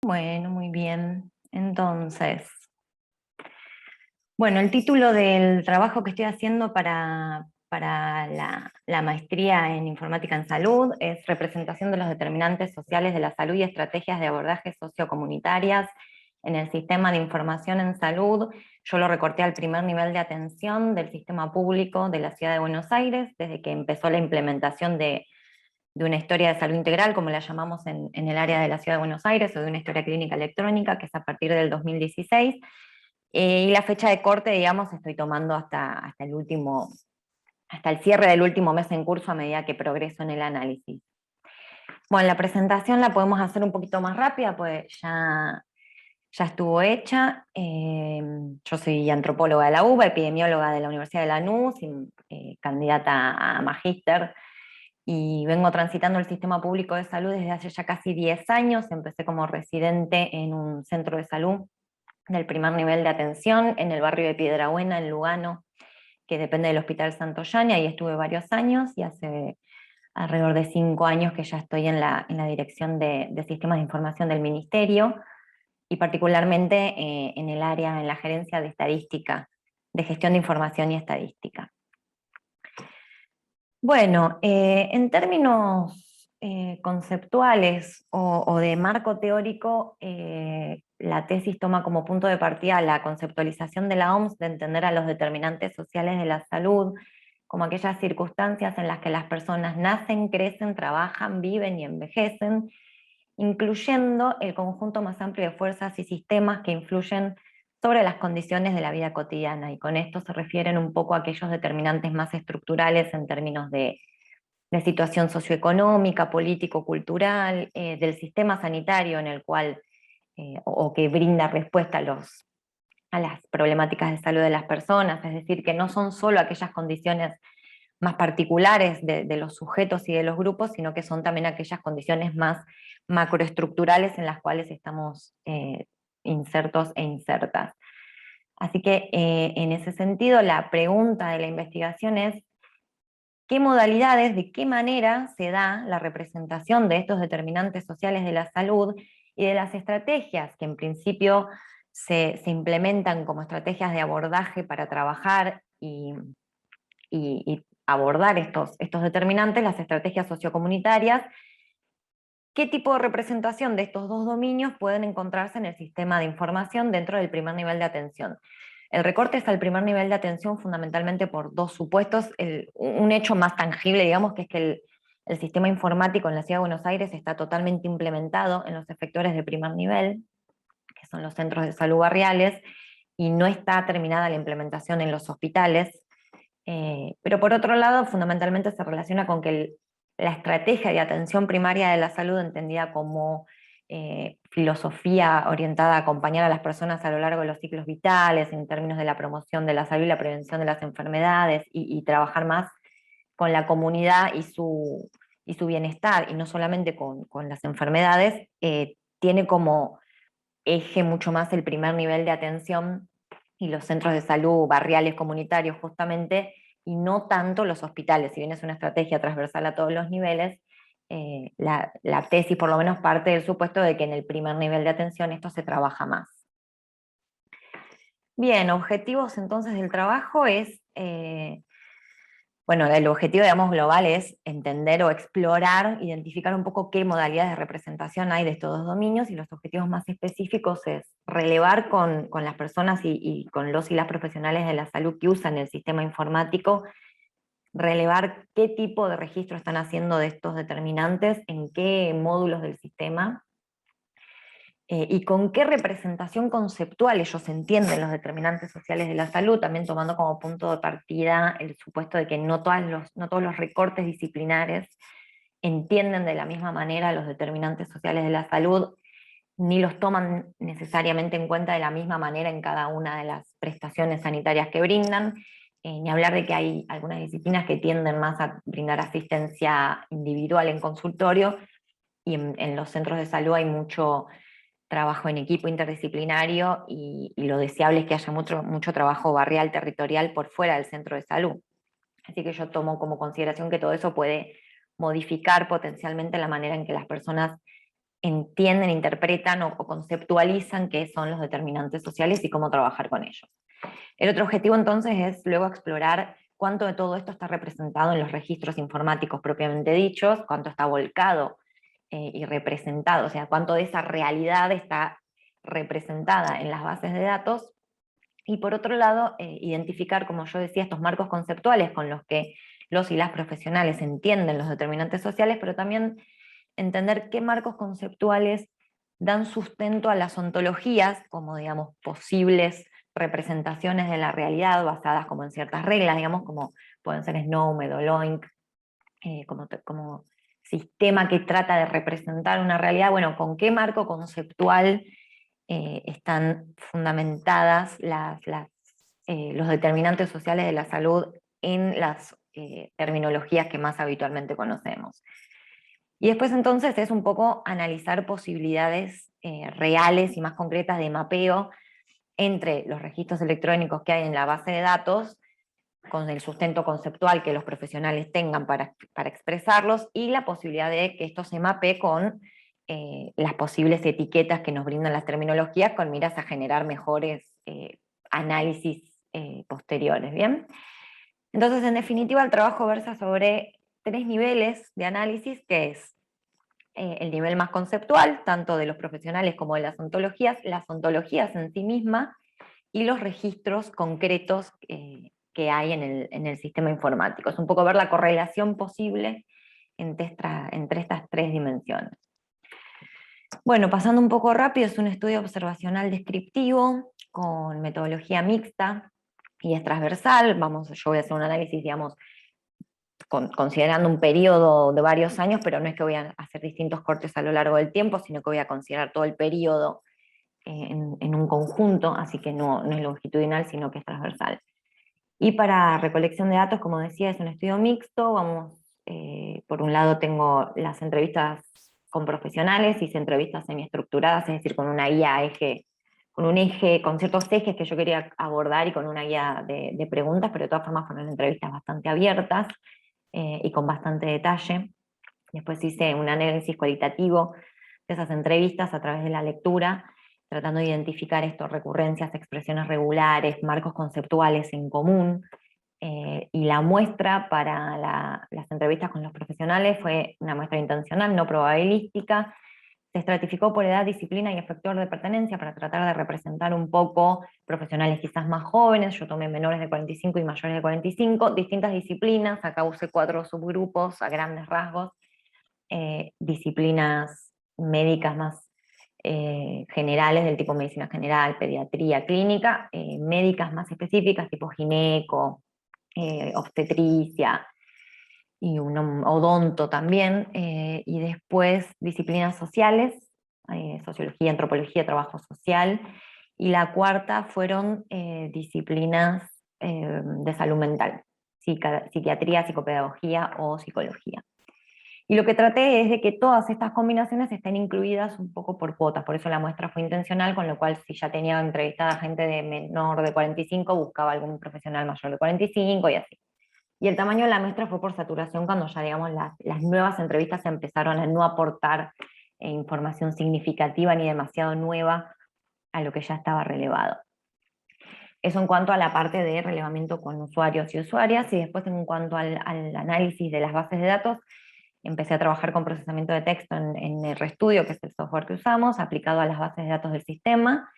Bueno, muy bien. Entonces, bueno, el título del trabajo que estoy haciendo para la maestría en informática en salud es Representación de los determinantes sociales de la salud y estrategias de abordaje sociocomunitarias en el sistema de información en salud. Yo lo recorté al primer nivel de atención del sistema público de la Ciudad de Buenos Aires, desde que empezó la implementación de una historia de salud integral, como la llamamos en el área de la Ciudad de Buenos Aires, o de una historia clínica electrónica, que es a partir del 2016. Y la fecha de corte, digamos, estoy tomando hasta el cierre del último mes en curso a medida que progreso en el análisis. Bueno, la presentación la podemos hacer un poquito más rápida, pues ya estuvo hecha. Yo soy antropóloga de la UBA, epidemióloga de la Universidad de Lanús, y candidata a magíster, y vengo transitando el sistema público de salud desde hace ya casi 10 años. Empecé como residente en un centro de salud del primer nivel de atención en el barrio de Piedrabuena, en Lugano, que depende del Hospital Santo Llano, y estuve varios años, y hace alrededor de 5 años que ya estoy en la dirección de sistemas de información del Ministerio, y particularmente en el área, en la gerencia de estadística, de gestión de información y estadística. Bueno, en términos conceptuales o de marco teórico, la tesis toma como punto de partida la conceptualización de la OMS de entender a los determinantes sociales de la salud como aquellas circunstancias en las que las personas nacen, crecen, trabajan, viven y envejecen, incluyendo el conjunto más amplio de fuerzas y sistemas que influyen sobre las condiciones de la vida cotidiana, y con esto se refieren un poco a aquellos determinantes más estructurales en términos de situación socioeconómica, político-cultural, del sistema sanitario en el cual, o que brinda respuesta a las problemáticas de salud de las personas, es decir, que no son solo aquellas condiciones más particulares de los sujetos y de los grupos, sino que son también aquellas condiciones más macroestructurales en las cuales estamos insertos e insertas. Así que en ese sentido, la pregunta de la investigación es: ¿qué modalidades, de qué manera se da la representación de estos determinantes sociales de la salud y de las estrategias que en principio se implementan como estrategias de abordaje para trabajar y abordar estos determinantes, las estrategias sociocomunitarias? ¿Qué tipo de representación de estos dos dominios pueden encontrarse en el sistema de información dentro del primer nivel de atención? El recorte es al primer nivel de atención fundamentalmente por dos supuestos. Un hecho más tangible, digamos, que es que el sistema informático en la Ciudad de Buenos Aires está totalmente implementado en los efectores de primer nivel, que son los centros de salud barriales, y no está terminada la implementación en los hospitales. Pero por otro lado, fundamentalmente se relaciona con que la estrategia de atención primaria de la salud, entendida como filosofía orientada a acompañar a las personas a lo largo de los ciclos vitales, en términos de la promoción de la salud y la prevención de las enfermedades, y trabajar más con la comunidad y su bienestar, y no solamente con las enfermedades, tiene como eje mucho más el primer nivel de atención y los centros de salud barriales comunitarios justamente, y no tanto los hospitales. Si bien es una estrategia transversal a todos los niveles, la tesis por lo menos parte del supuesto de que en el primer nivel de atención esto se trabaja más. Bien, objetivos entonces del trabajo es, bueno, el objetivo, digamos, global es entender o explorar, identificar un poco qué modalidades de representación hay de estos dos dominios, y los objetivos más específicos es relevar con las personas y con los y las profesionales de la salud que usan el sistema informático, relevar qué tipo de registro están haciendo de estos determinantes, en qué módulos del sistema, y con qué representación conceptual ellos entienden los determinantes sociales de la salud, también tomando como punto de partida el supuesto de que no todos los recortes disciplinares entienden de la misma manera los determinantes sociales de la salud, ni los toman necesariamente en cuenta de la misma manera en cada una de las prestaciones sanitarias que brindan, ni hablar de que hay algunas disciplinas que tienden más a brindar asistencia individual en consultorio, y en los centros de salud hay mucho trabajo en equipo interdisciplinario, y lo deseable es que haya mucho trabajo barrial, territorial, por fuera del centro de salud. Así que yo tomo como consideración que todo eso puede modificar potencialmente la manera en que las personas entienden, interpretan o conceptualizan qué son los determinantes sociales y cómo trabajar con ellos. El otro objetivo entonces es luego explorar cuánto de todo esto está representado en los registros informáticos propiamente dichos, cuánto está volcado y representado, o sea, cuánto de esa realidad está representada en las bases de datos, y por otro lado, identificar, como yo decía, estos marcos conceptuales con los que los y las profesionales entienden los determinantes sociales, pero también entender qué marcos conceptuales dan sustento a las ontologías como, digamos, posibles representaciones de la realidad basadas como en ciertas reglas, digamos, como pueden ser SNOMED o LOINC, como sistema que trata de representar una realidad. Bueno, ¿con qué marco conceptual están fundamentadas los determinantes sociales de la salud en las terminologías que más habitualmente conocemos? Y después entonces es un poco analizar posibilidades reales y más concretas de mapeo entre los registros electrónicos que hay en la base de datos, con el sustento conceptual que los profesionales tengan para expresarlos, y la posibilidad de que esto se mapee con las posibles etiquetas que nos brindan las terminologías, con miras a generar mejores análisis posteriores. ¿Bien? Entonces, en definitiva, el trabajo versa sobre 3 niveles de análisis, que es el nivel más conceptual, tanto de los profesionales como de las ontologías en sí mismas, y los registros concretos que hay en el sistema informático. Es un poco ver la correlación posible entre estas 3 dimensiones. Bueno, pasando un poco rápido, es un estudio observacional descriptivo con metodología mixta y es transversal. Yo voy a hacer un análisis, digamos, considerando un periodo de varios años, pero no es que voy a hacer distintos cortes a lo largo del tiempo, sino que voy a considerar todo el periodo en un conjunto, así que no es longitudinal, sino que es transversal. Y para recolección de datos, como decía, es un estudio mixto. Por un lado tengo las entrevistas con profesionales, hice entrevistas semiestructuradas, es decir, con una guía con ciertos ejes que yo quería abordar y con una guía de preguntas, pero de todas formas fueron entrevistas bastante abiertas y con bastante detalle. Después hice un análisis cualitativo de esas entrevistas a través de la lectura, tratando de identificar recurrencias, expresiones regulares, marcos conceptuales en común. Y la muestra para las entrevistas con los profesionales fue una muestra intencional, no probabilística. Se estratificó por edad, disciplina y efector de pertenencia para tratar de representar un poco profesionales quizás más jóvenes. Yo tomé menores de 45 y mayores de 45, distintas disciplinas. Acá usé 4 subgrupos a grandes rasgos. Disciplinas médicas más generales, del tipo medicina general, pediatría, clínica, médicas más específicas, tipo gineco, obstetricia y un odonto también, y después disciplinas sociales, sociología, antropología, trabajo social, y la cuarta fueron disciplinas de salud mental, psiquiatría, psicopedagogía o psicología. Y lo que traté es de que todas estas combinaciones estén incluidas un poco por cuotas, por eso la muestra fue intencional, con lo cual si ya tenía entrevistada gente de menor de 45, buscaba algún profesional mayor de 45 y así. Y el tamaño de la muestra fue por saturación cuando ya, digamos, las nuevas entrevistas empezaron a no aportar información significativa ni demasiado nueva a lo que ya estaba relevado. Eso en cuanto a la parte de relevamiento con usuarios y usuarias, y después en cuanto al análisis de las bases de datos, empecé a trabajar con procesamiento de texto en RStudio, que es el software que usamos, aplicado a las bases de datos del sistema.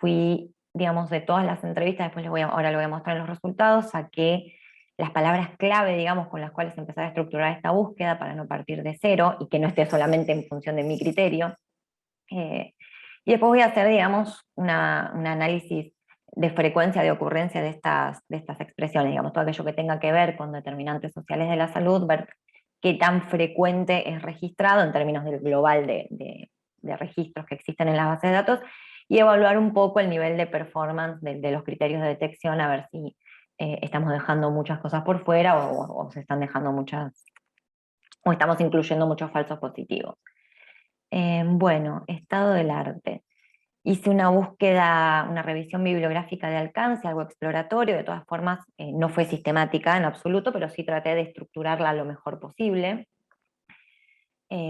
Fui, digamos, de todas las entrevistas, ahora lo voy a mostrar en los resultados, saqué las palabras clave, digamos, con las cuales empezar a estructurar esta búsqueda para no partir de cero y que no esté solamente en función de mi criterio. Y después voy a hacer, digamos, un análisis de frecuencia de ocurrencia de estas expresiones, digamos, todo aquello que tenga que ver con determinantes sociales de la salud, ver qué tan frecuente es registrado en términos del global de registros que existen en las bases de datos, y evaluar un poco el nivel de performance de los criterios de detección, a ver si estamos dejando muchas cosas por fuera o se están dejando o estamos incluyendo muchos falsos positivos. Bueno, estado del arte. Hice una búsqueda, una revisión bibliográfica de alcance, algo exploratorio, de todas formas no fue sistemática en absoluto, pero sí traté de estructurarla lo mejor posible.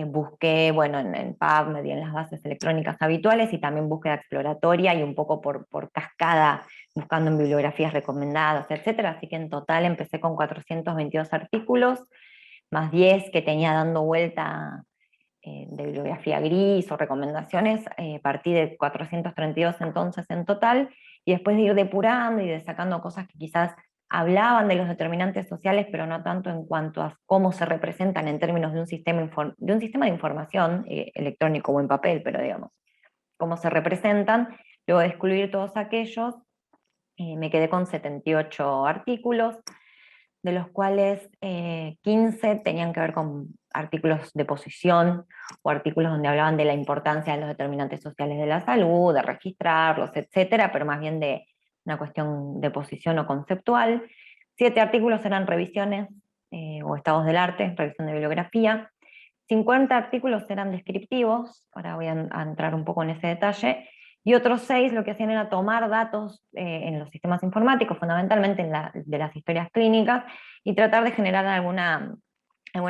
busqué, bueno, en PubMed y en las bases electrónicas habituales, y también búsqueda exploratoria y un poco por cascada, buscando en bibliografías recomendadas, etcétera. Así que en total empecé con 422 artículos, más 10 que tenía dando vuelta de bibliografía gris o recomendaciones. Partí de 432 entonces en total, y después de ir depurando y de sacando cosas que quizás hablaban de los determinantes sociales, pero no tanto en cuanto a cómo se representan en términos de un sistema, de un sistema de información electrónico o en papel, pero digamos, cómo se representan. Luego de excluir todos aquellos, me quedé con 78 artículos, de los cuales 15 tenían que ver con artículos de posición o artículos donde hablaban de la importancia de los determinantes sociales de la salud, de registrarlos, etcétera, pero más bien de una cuestión de posición o conceptual. 7 artículos eran revisiones o estados del arte, revisión de bibliografía. 50 artículos eran descriptivos, ahora voy a entrar un poco en ese detalle, y otros 6 lo que hacían era tomar datos en los sistemas informáticos, fundamentalmente de las historias clínicas, y tratar de generar algún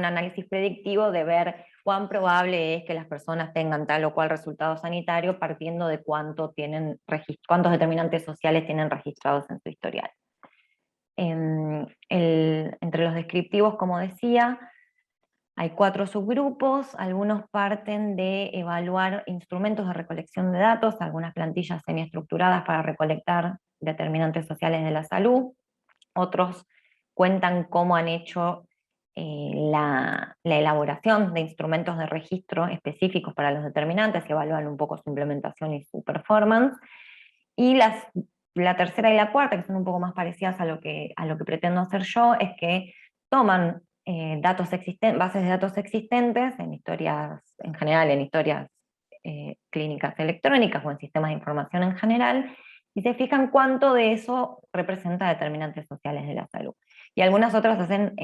análisis predictivo de ver cuán probable es que las personas tengan tal o cual resultado sanitario, partiendo de cuántos determinantes sociales tienen registrados en su historial. Entre los descriptivos, como decía, hay 4 subgrupos. Algunos parten de evaluar instrumentos de recolección de datos, algunas plantillas semiestructuradas para recolectar determinantes sociales de la salud. Otros cuentan cómo han hecho la elaboración de instrumentos de registro específicos para los determinantes, y evalúan un poco su implementación y su performance. Y la tercera y la cuarta, que son un poco más parecidas a lo que pretendo hacer yo, es que toman bases de datos existentes en historias, en general en historias clínicas electrónicas o en sistemas de información en general, y se fijan cuánto de eso representa determinantes sociales de la salud. Y algunas otras hacen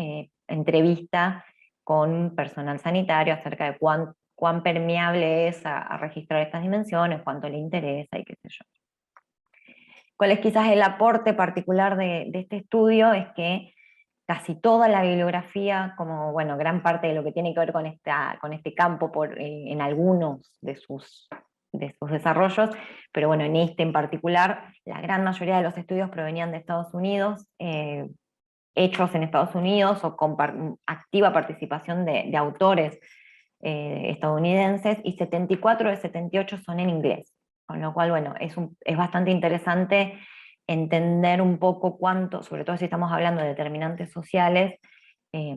entrevista con personal sanitario acerca de cuán permeable es a registrar estas dimensiones, cuánto le interesa y qué sé yo. ¿Cuál es quizás el aporte particular de este estudio? Es que casi toda la bibliografía, como bueno, gran parte de lo que tiene que ver con este campo en algunos de sus desarrollos, pero bueno, en este en particular, la gran mayoría de los estudios provenían de Estados Unidos, hechos en Estados Unidos o con activa participación de autores estadounidenses, y 74 de 78 son en inglés. Con lo cual, bueno, es bastante interesante entender un poco cuánto, sobre todo si estamos hablando de determinantes sociales, eh,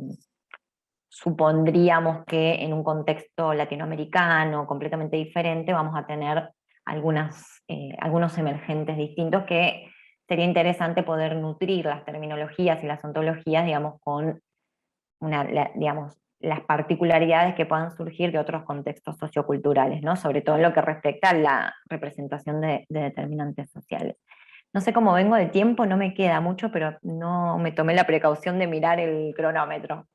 supondríamos que en un contexto latinoamericano completamente diferente vamos a tener algunos emergentes distintos, que sería interesante poder nutrir las terminologías y las ontologías, digamos, con digamos, las particularidades que puedan surgir de otros contextos socioculturales, ¿no? Sobre todo en lo que respecta a la representación de determinantes sociales. No sé cómo vengo de tiempo, no me queda mucho, pero no me tomé la precaución de mirar el cronómetro.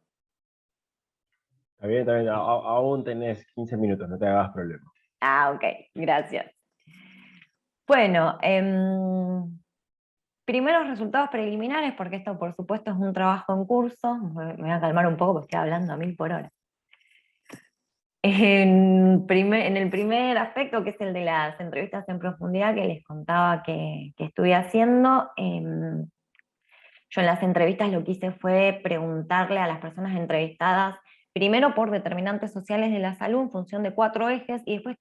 Está bien, está bien. Aún tenés 15 minutos, no te hagas problema. Ah, ok, gracias. Bueno, primeros resultados preliminares, porque esto por supuesto es un trabajo en curso. Me voy a calmar un poco porque estoy hablando a 1000 por hora. En el primer aspecto, que es el de las entrevistas en profundidad que les contaba que estuve haciendo, yo en las entrevistas lo que hice fue preguntarle a las personas entrevistadas, primero por determinantes sociales de la salud en función de 4 ejes, y después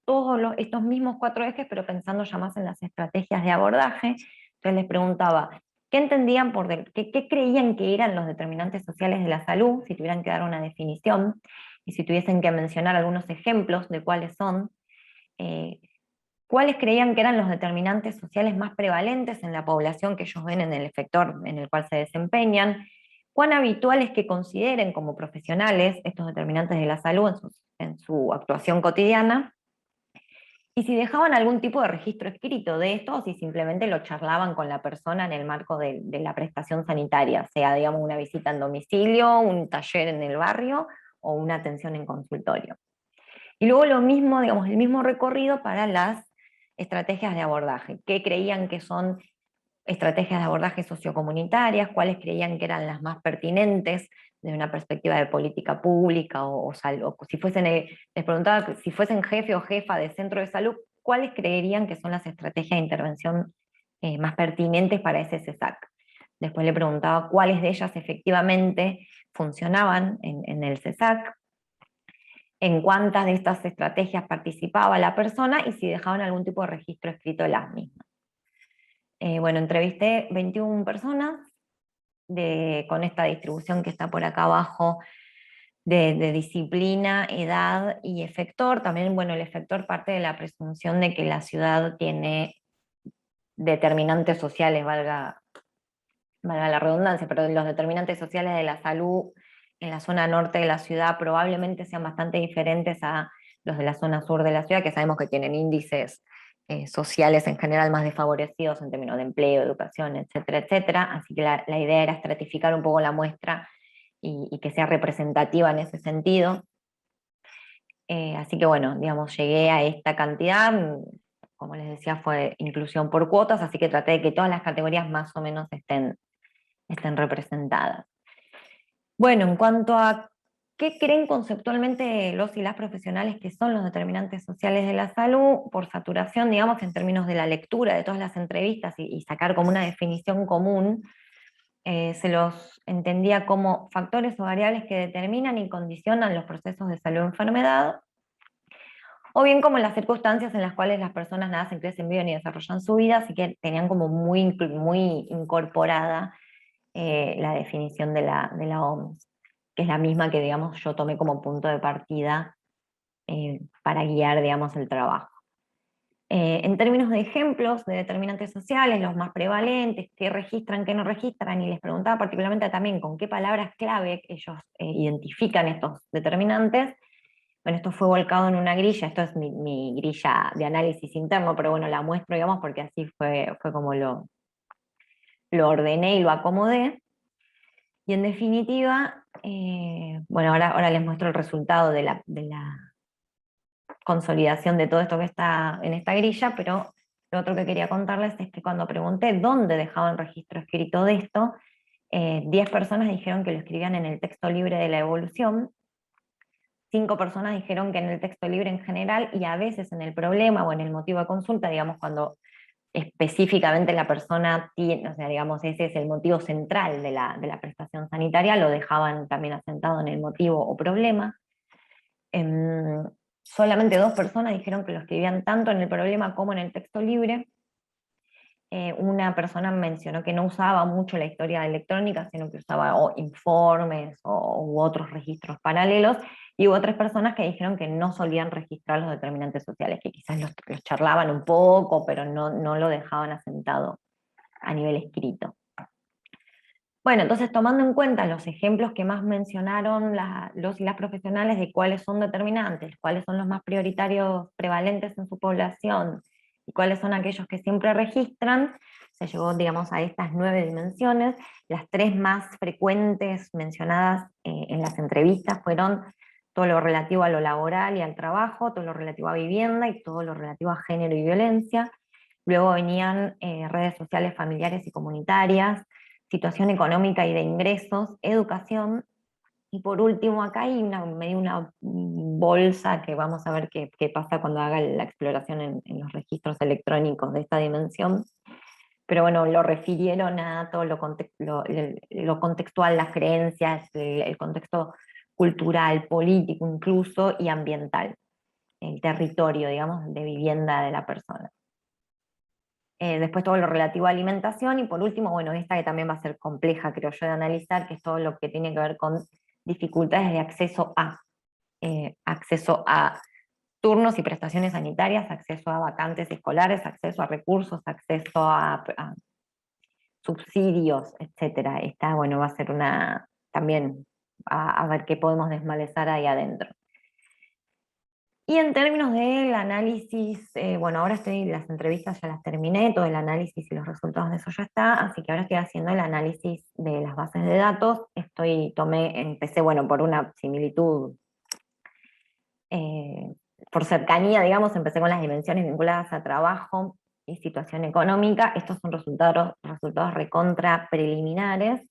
estos mismos 4 ejes, pero pensando ya más en las estrategias de abordaje. Entonces les preguntaba, ¿qué entendían qué creían que eran los determinantes sociales de la salud, si tuvieran que dar una definición, y si tuviesen que mencionar algunos ejemplos de cuáles son? eh, ¿Cuáles creían que eran los determinantes sociales más prevalentes en la población que ellos ven en el efector en el cual se desempeñan? ¿Cuán habitual es que consideren como profesionales estos determinantes de la salud en su actuación cotidiana? Y si dejaban algún tipo de registro escrito de esto, o si simplemente lo charlaban con la persona en el marco de la prestación sanitaria, sea, digamos, una visita en domicilio, un taller en el barrio o una atención en consultorio. Y luego lo mismo, digamos, el mismo recorrido para las estrategias de abordaje. ¿Qué creían que son estrategias de abordaje sociocomunitarias, cuáles creían que eran las más pertinentes desde una perspectiva de política pública, o si fuesen, les preguntaba si fuesen jefe o jefa de centro de salud, cuáles creerían que son las estrategias de intervención más pertinentes para ese CESAC. Después le preguntaba cuáles de ellas efectivamente funcionaban en el CESAC, en cuántas de estas estrategias participaba la persona y si dejaban algún tipo de registro escrito de las mismas. Bueno, entrevisté 21 personas con esta distribución que está por acá abajo de disciplina, edad y efector. También, bueno, el efector parte de la presunción de que la ciudad tiene determinantes sociales, valga la redundancia, pero los determinantes sociales de la salud en la zona norte de la ciudad probablemente sean bastante diferentes a los de la zona sur de la ciudad, que sabemos que tienen índices sociales en general más desfavorecidos en términos de empleo, educación, etcétera, etcétera. Así que la idea era estratificar un poco la muestra y que sea representativa en ese sentido. Así que bueno, digamos, llegué a esta cantidad, como les decía, fue inclusión por cuotas, así que traté de que todas las categorías más o menos estén representadas. Bueno, en cuanto a qué creen conceptualmente los y las profesionales que son los determinantes sociales de la salud, por saturación, digamos, en términos de la lectura de todas las entrevistas y sacar como una definición común, se los entendía como factores o variables que determinan y condicionan los procesos de salud o enfermedad, o bien como las circunstancias en las cuales las personas nacen, crecen, viven y desarrollan su vida, así que tenían como muy incorporada la definición de la OMS, que es la misma que, digamos, yo tomé como punto de partida para guiar, digamos, el trabajo. En términos de ejemplos de determinantes sociales, los más prevalentes, qué registran, qué no registran, y les preguntaba particularmente también con qué palabras clave ellos identifican estos determinantes. Bueno, esto fue volcado en una grilla, esto es mi grilla de análisis interno, pero bueno, la muestro, digamos, porque así fue como lo ordené y lo acomodé. Y en definitiva, bueno, ahora les muestro el resultado de la consolidación de todo esto que está en esta grilla, pero lo otro que quería contarles es que cuando pregunté dónde dejaban registro escrito de esto, 10 personas dijeron que lo escribían en el texto libre de la evolución, 5 personas dijeron que en el texto libre en general, y a veces en el problema o en el motivo de consulta, digamos, cuando específicamente la persona tiene, o sea, digamos, ese es el motivo central de la prestación sanitaria, lo dejaban también asentado en el motivo o problema. Solamente 2 personas dijeron que lo escribían tanto en el problema como en el texto libre. Una persona mencionó que no usaba mucho la historia electrónica, sino que usaba informes u otros registros paralelos, y hubo 3 personas que dijeron que no solían registrar los determinantes sociales, que quizás los charlaban un poco, pero no lo dejaban asentado a nivel escrito. Bueno, entonces tomando en cuenta los ejemplos que más mencionaron los y las profesionales de cuáles son determinantes, cuáles son los más prioritarios prevalentes en su población y cuáles son aquellos que siempre registran, se llegó, digamos, a estas 9 dimensiones. Las 3 más frecuentes mencionadas en las entrevistas fueron todo lo relativo a lo laboral y al trabajo, todo lo relativo a vivienda y todo lo relativo a género y violencia. Luego venían redes sociales familiares y comunitarias, situación económica y de ingresos, educación, y por último acá hay medio una bolsa que vamos a ver qué pasa cuando haga la exploración en los registros electrónicos de esta dimensión, pero bueno, lo refirieron a todo lo contextual, las creencias, el contexto cultural, político incluso, y ambiental, el territorio, digamos, de vivienda de la persona. Después todo lo relativo a alimentación, y por último, bueno, esta que también va a ser compleja, creo yo, de analizar, que es todo lo que tiene que ver con dificultades de acceso a turnos y prestaciones sanitarias, acceso a vacantes escolares, acceso a recursos, acceso a subsidios, etcétera. Esta, bueno, va a ser también a ver qué podemos desmalezar ahí adentro. Y en términos del análisis, bueno, ahora las entrevistas ya las terminé, todo el análisis y los resultados de eso ya está, así que ahora estoy haciendo el análisis de las bases de datos. Empecé, bueno, por una similitud, por cercanía, digamos, empecé con las dimensiones vinculadas a trabajo, y situación económica. Estos son resultados recontra preliminares.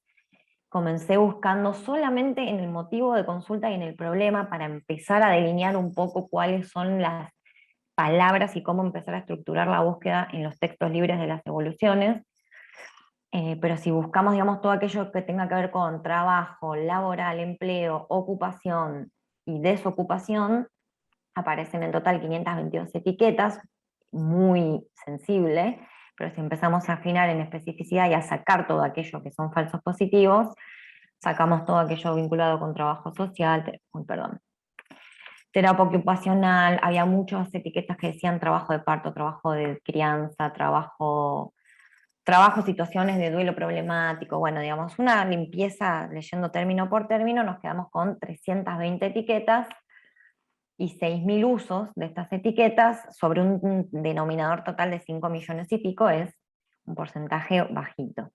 Comencé buscando solamente en el motivo de consulta y en el problema para empezar a delinear un poco cuáles son las palabras y cómo empezar a estructurar la búsqueda en los textos libres de las evoluciones. Pero si buscamos, digamos, todo aquello que tenga que ver con trabajo, laboral, empleo, ocupación y desocupación, aparecen en total 522 etiquetas, muy sensible, pero si empezamos a afinar en especificidad y a sacar todo aquello que son falsos positivos, sacamos todo aquello vinculado con trabajo social, terapia ocupacional, había muchas etiquetas que decían trabajo de parto, trabajo de crianza, trabajo, situaciones de duelo problemático, bueno, digamos, una limpieza leyendo término por término, nos quedamos con 320 etiquetas y 6.000 usos de estas etiquetas sobre un denominador total de 5 millones y pico, es un porcentaje bajito.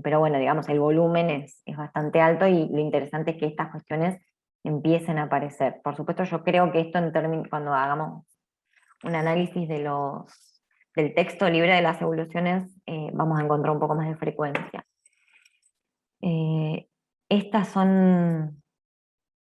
Pero bueno, digamos, el volumen es bastante alto y lo interesante es que estas cuestiones empiecen a aparecer. Por supuesto, yo creo que esto cuando hagamos un análisis del texto libre de las evoluciones, vamos a encontrar un poco más de frecuencia. Estas son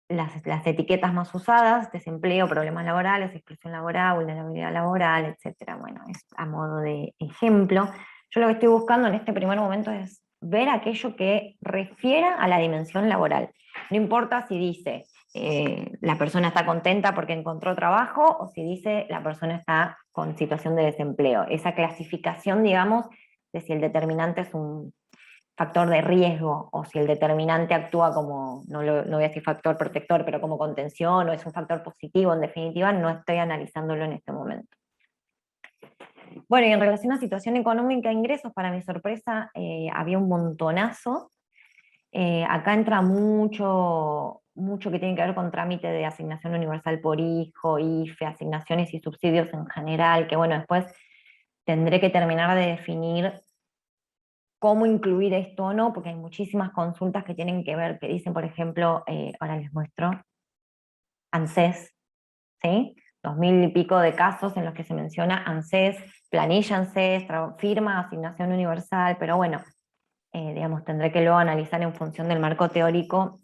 las etiquetas más usadas: desempleo, problemas laborales, exclusión laboral, vulnerabilidad laboral, etc. Bueno, es a modo de ejemplo. Yo lo que estoy buscando en este primer momento es ver aquello que refiera a la dimensión laboral. No importa si dice la persona está contenta porque encontró trabajo o si dice la persona está con situación de desempleo. Esa clasificación, digamos, de si el determinante es un factor de riesgo o si el determinante actúa como, no voy a decir factor protector, pero como contención o es un factor positivo, en definitiva, no estoy analizándolo en este momento. Bueno, y en relación a situación económica e ingresos, para mi sorpresa, había un montonazo. Acá entra mucho que tiene que ver con trámite de asignación universal por hijo, IFE, asignaciones y subsidios en general, que bueno, después tendré que terminar de definir cómo incluir esto o no, porque hay muchísimas consultas que tienen que ver, que dicen, por ejemplo, ahora les muestro, ANSES, ¿sí? 2000 y pico de casos en los que se menciona ANSES, planilla ANSES, firma, asignación universal, pero bueno, digamos, tendré que luego analizar en función del marco teórico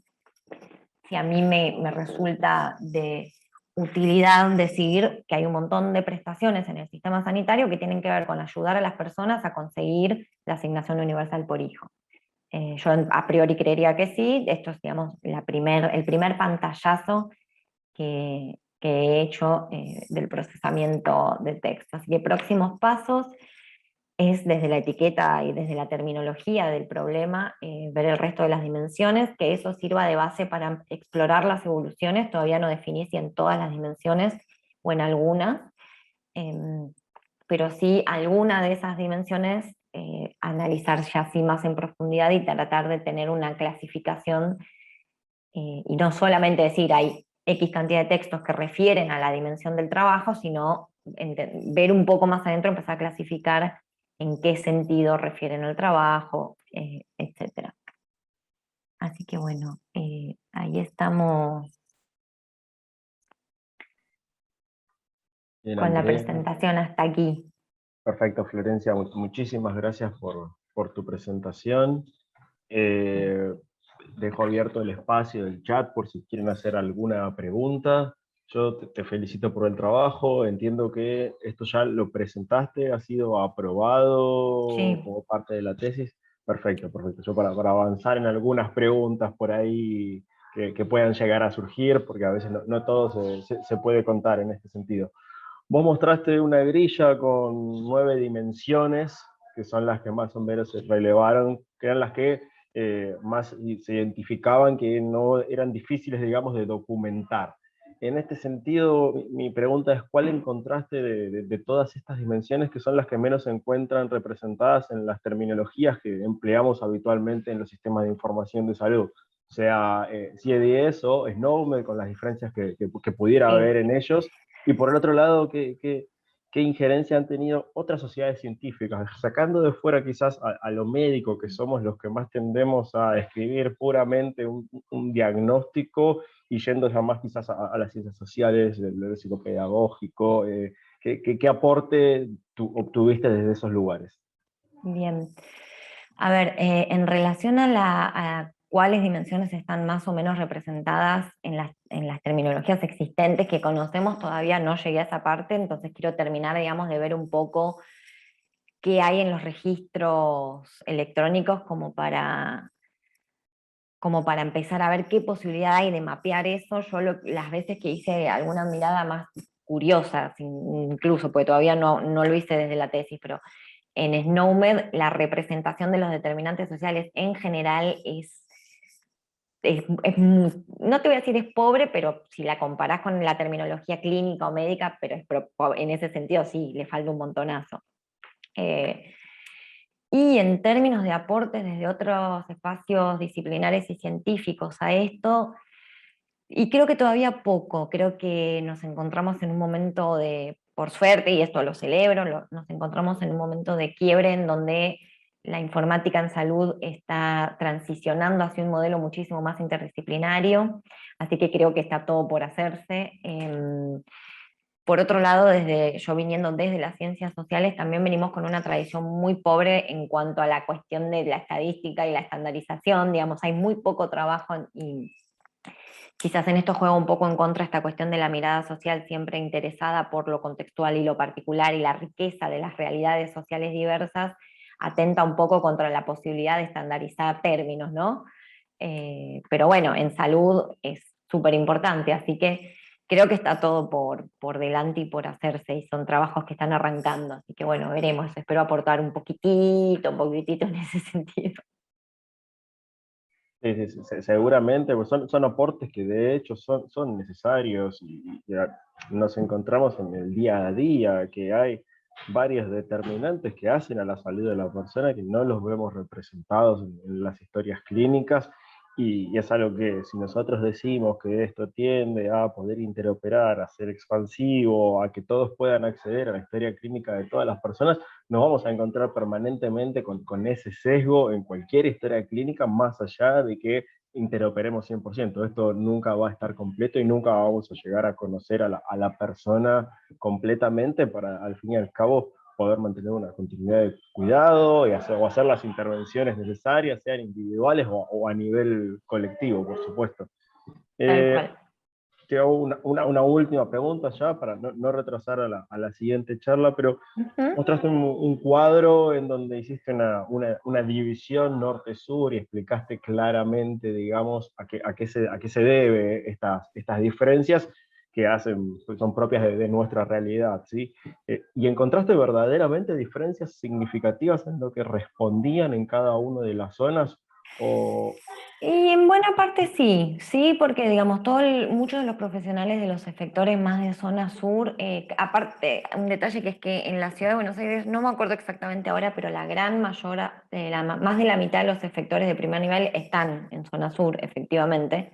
si a mí me resulta de utilidad decir que hay un montón de prestaciones en el sistema sanitario que tienen que ver con ayudar a las personas a conseguir la asignación universal por hijo. Yo a priori creería que sí. Esto es, digamos, el primer pantallazo que he hecho del procesamiento de texto. Así que próximos pasos es desde la etiqueta y desde la terminología del problema, ver el resto de las dimensiones, que eso sirva de base para explorar las evoluciones. Todavía no definí si en todas las dimensiones o en algunas, pero sí alguna de esas dimensiones, analizar ya así más en profundidad y tratar de tener una clasificación, y no solamente decir hay X cantidad de textos que refieren a la dimensión del trabajo, sino ver un poco más adentro, empezar a clasificar en qué sentido refieren al trabajo, etc. Así que bueno, ahí estamos Bien, con la Andrés. presentación hasta aquí. Perfecto, Florencia. Muchísimas gracias por tu presentación. Eh, Dejo abierto el espacio del chat por si quieren hacer alguna pregunta. Yo te felicito por el trabajo. Entiendo que esto ya lo presentaste, ha sido aprobado Sí. como parte de la tesis. Perfecto, perfecto. Yo para avanzar en algunas preguntas por ahí que puedan llegar a surgir, porque a veces no todo se puede contar en este sentido. Vos mostraste una grilla con 9 dimensiones, que son las que más o menos se relevaron, que eran las que más se identificaban que no eran difíciles, digamos, de documentar. En este sentido, mi pregunta es, ¿cuál encontraste de todas estas dimensiones que son las que menos se encuentran representadas en las terminologías que empleamos habitualmente en los sistemas de información de salud? O sea, CIE-10 o SNOMED, con las diferencias que pudiera haber Sí. en ellos. Y por el otro lado, ¿qué injerencia han tenido otras sociedades científicas? Sacando de fuera quizás a lo médico, que somos los que más tendemos a escribir puramente un diagnóstico y yendo ya más quizás a las ciencias sociales, lo psicopedagógico, ¿Qué aporte obtuviste desde esos lugares? Bien. A ver, en relación a cuáles dimensiones están más o menos representadas en las terminologías existentes que conocemos, todavía no llegué a esa parte, entonces quiero terminar, digamos, de ver un poco qué hay en los registros electrónicos como para empezar a ver qué posibilidad hay de mapear eso. Yo las veces que hice alguna mirada más curiosa, incluso, porque todavía no lo hice desde la tesis, pero en SNOMED la representación de los determinantes sociales en general no te voy a decir es pobre, pero si la comparás con la terminología clínica o médica, pero en ese sentido sí, le falta un montonazo. Eh, y en términos de aportes desde otros espacios disciplinares y científicos a esto, y creo que todavía poco, creo que nos encontramos en un momento de, por suerte, y esto lo celebro, nos encontramos en un momento de quiebre en donde la informática en salud está transicionando hacia un modelo muchísimo más interdisciplinario, así que creo que está todo por hacerse. Por otro lado, yo viniendo desde las ciencias sociales, también venimos con una tradición muy pobre en cuanto a la cuestión de la estadística y la estandarización, digamos, hay muy poco trabajo y quizás en esto juega un poco en contra esta cuestión de la mirada social siempre interesada por lo contextual y lo particular y la riqueza de las realidades sociales diversas, atenta un poco contra la posibilidad de estandarizar términos, ¿no? Pero bueno, en salud es súper importante, así que creo que está todo por delante y por hacerse, y son trabajos que están arrancando, así que bueno, veremos, espero aportar un poquitito en ese sentido. Sí, sí, sí, seguramente, pues son aportes que de hecho son necesarios nos encontramos en el día a día, que hay varios determinantes que hacen a la salud de la persona que no los vemos representados en las historias clínicas y es algo que si nosotros decimos que esto tiende a poder interoperar, a ser expansivo, a que todos puedan acceder a la historia clínica de todas las personas, nos vamos a encontrar permanentemente con ese sesgo en cualquier historia clínica, más allá de que interoperemos 100%. Esto nunca va a estar completo y nunca vamos a llegar a conocer a la persona completamente para, al fin y al cabo, poder mantener una continuidad de cuidado y hacer las intervenciones necesarias, sean individuales o a nivel colectivo, por supuesto. Tal Eh, cual. Te hago una última pregunta ya para no retrasar a la siguiente charla, pero Ujú. mostraste un cuadro en donde hiciste una división norte-sur y explicaste claramente, digamos, a qué se debe estas diferencias que son propias de nuestra realidad, ¿sí? ¿Y encontraste verdaderamente diferencias significativas en lo que respondían en cada una de las zonas? O, Y en buena parte sí, sí, porque digamos, muchos de los profesionales de los efectores más de zona sur, aparte, un detalle que es que en la ciudad de Buenos Aires, no me acuerdo exactamente ahora, pero la gran más de la mitad de los efectores de primer nivel están en zona sur, efectivamente.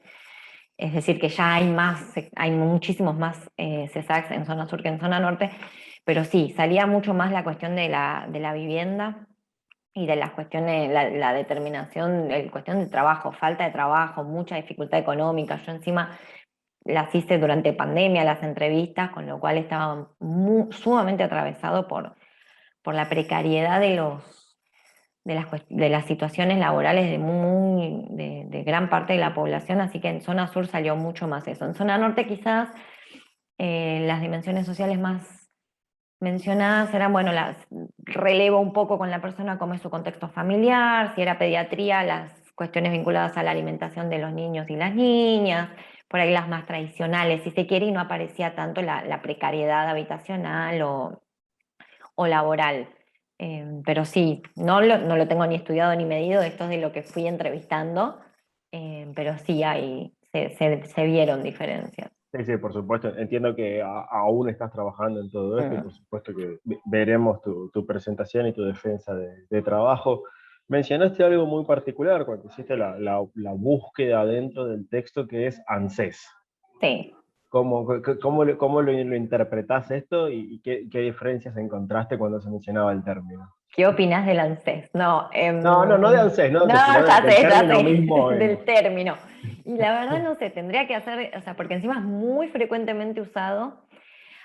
Es decir, que ya hay muchísimos más CESACs en zona sur que en zona norte, pero sí, salía mucho más la cuestión de la vivienda y de las cuestiones, la determinación, la cuestión de trabajo, falta de trabajo, mucha dificultad económica. Yo encima las hice durante pandemia, las entrevistas, con lo cual estaba sumamente atravesado por la precariedad de las situaciones laborales de gran parte de la población, así que en zona sur salió mucho más eso. En zona norte quizás las dimensiones sociales más mencionadas eran, bueno, las relevo un poco con la persona cómo es su contexto familiar, si era pediatría, las cuestiones vinculadas a la alimentación de los niños y las niñas, por ahí las más tradicionales, si se quiere, y no aparecía tanto la precariedad habitacional o laboral. Pero sí, no lo tengo ni estudiado ni medido, esto es de lo que fui entrevistando, pero sí se vieron diferencias. sí, sí, por supuesto. Entiendo que aún estás trabajando en todo esto y Mm. por supuesto que veremos tu presentación y tu defensa de trabajo. Mencionaste algo muy particular cuando hiciste la búsqueda dentro del texto que es ANSES. Sí. ¿Cómo lo interpretás esto y qué diferencias encontraste cuando se mencionaba el término? ¿Qué opinas del ANSES? No, No de ANSES, no, no, sino del ya término sé, mismo. del término. Y la verdad no sé, tendría que hacer, o sea, porque encima es muy frecuentemente usado.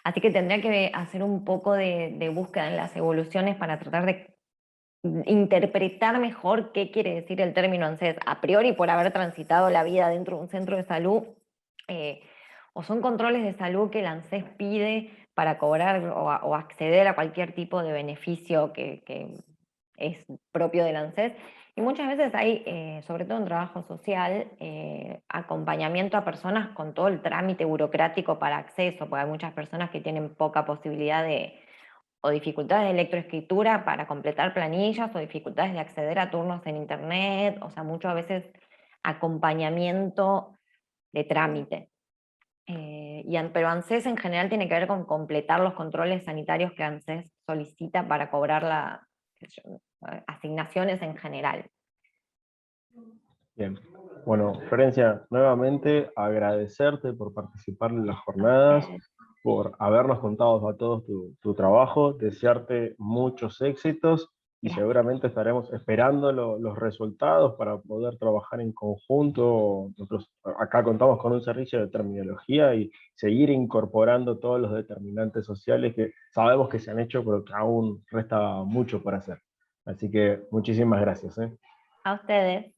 Así que tendría que hacer un poco de búsqueda en las evoluciones para tratar de interpretar mejor qué quiere decir el término ANSES, a priori por haber transitado la vida dentro de un centro de salud, eh, o son controles de salud que el ANSES pide para cobrar o acceder a cualquier tipo de beneficio que es propio del ANSES. Y muchas veces hay, sobre todo en trabajo social, acompañamiento a personas con todo el trámite burocrático para acceso, porque hay muchas personas que tienen poca posibilidad de, o dificultades de lectoescritura para completar planillas, o dificultades de acceder a turnos en internet, o sea, mucho a veces acompañamiento de trámite. Pero ANSES en general tiene que ver con completar los controles sanitarios que ANSES solicita para cobrar asignaciones en general. Bien. Bueno, Florencia, nuevamente agradecerte por participar en las jornadas, por habernos contado a todos tu trabajo, desearte muchos éxitos y Gracias. seguramente estaremos esperando los resultados para poder trabajar en conjunto. Nosotros acá contamos con un servicio de terminología y seguir incorporando todos los determinantes sociales que sabemos que se han hecho, pero que aún resta mucho por hacer. Así que muchísimas gracias, ¿eh? A ustedes.